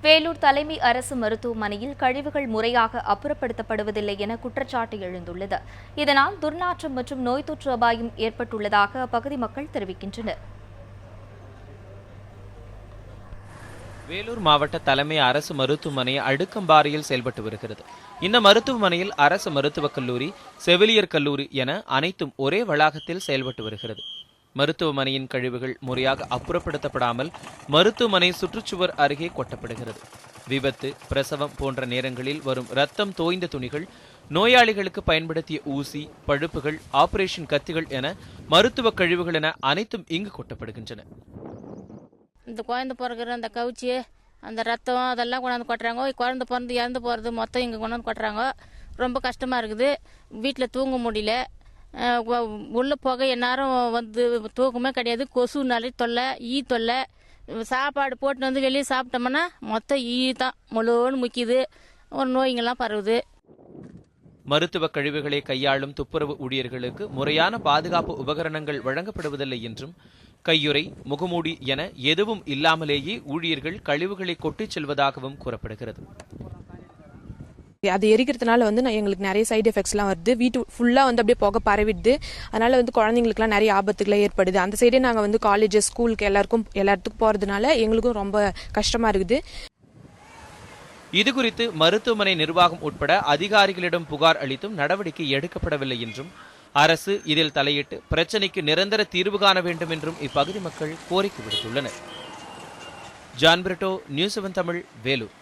வேலூர் தலைமை அரசு மருத்துவமனையில் கழிவுகள் முறையாக அப்புறப்படுத்தப்படுவதில்லை என குற்றச்சாட்டு எழுந்துள்ளது. இதனால் துர்நாற்றம் மற்றும் நோய் தொற்று அபாயம் ஏற்பட்டுள்ளதாக அப்பகுதி மக்கள் தெரிவிக்கின்றனர். வேலூர் மாவட்ட தலைமை அரசு மருத்துவமனை அடுக்கம்பாறையில் செயல்பட்டு வருகிறது. இந்த மருத்துவமனையில் அரசு மருத்துவக் கல்லூரி, செவிலியர் கல்லூரி என அனைத்தும் ஒரே வளாகத்தில் செயல்பட்டு வருகிறது. மருத்துவமனையின் கழிவுகள் முறையாக அப்புறப்படுத்தப்படாமல் மருத்துவமனை சுற்றுச்சுவர் அருகே கொட்டப்படுகிறது. விபத்து, பிரசவம் போன்ற நேரங்களில் வரும் ரத்தம் தோய்ந்த துணிகள், நோயாளிகளுக்கு பயன்படுத்திய ஊசி, பழுப்புகள், ஆபரேஷன் கத்திகள் என மருத்துவ கழிவுகள் என அனைத்தும் இங்கு கொட்டப்படுகின்றன. இந்த குழந்தை பிறகுற அந்த கவுச்சி, அந்த ரத்தம் அதெல்லாம் கொண்டாந்து கொட்டுறாங்க. குழந்தை பிறந்து இறந்து போகிறது மொத்தம் இங்கே கொண்டாந்து கொட்டுறாங்க. ரொம்ப கஷ்டமாக இருக்குது. வீட்டில் தூங்க முடியல. உள்ள புகை எந்நேரம் வந்து தூக்கமே கிடையாது. கொசுனாலே தொல்லை, ஈ தொல்லை. சாப்பாடு போட்டு வந்து வெளியே சாப்பிட்டோம்னா மொத்தம் ஈ தான் முழுன்னு முக்கியது. ஒரு நோய்கள்லாம் பரவுது. மருத்துவ கழிவுகளை கையாளும் துப்புரவு ஊழியர்களுக்கு முறையான பாதுகாப்பு உபகரணங்கள் வழங்கப்படுவதில்லை என்றும், கையுறை, முகமூடி என எதுவும் இல்லாமலேயே ஊழியர்கள் கழிவுகளை கொட்டிச் செல்வதாகவும் கூறப்படுகிறது. அது எரிக்கிறதுனால வந்து எங்களுக்கு நிறைய சைடு எஃபெக்ட்ஸ்லாம் வருது. வீட்டு ஃபுல்லாக வந்து அப்படியே புகை பரவிடுது. அதனால வந்து குழந்தைங்களுக்குலாம் நிறைய ஆபத்துகளை ஏற்படுது. அந்த சைடே நாங்கள் வந்து காலேஜஸ், ஸ்கூலுக்கு எல்லாத்துக்கும் போகிறதுனால எங்களுக்கும் ரொம்ப கஷ்டமாக இருக்குது. இதுகுறித்து மருத்துவமனை நிர்வாகம் உட்பட அதிகாரிகளிடம் புகார் அளித்தும் நடவடிக்கை எடுக்கப்படவில்லை என்றும், அரசு இதில் தலையிட்டு பிரச்சினைக்கு நிரந்தர தீர்வு காண வேண்டும் என்றும் இப்பகுதி மக்கள் கோரிக்கை விடுத்துள்ளனர். ஜான் பிரிட்டோ, நியூஸ் 7 தமிழ், வேலூர்.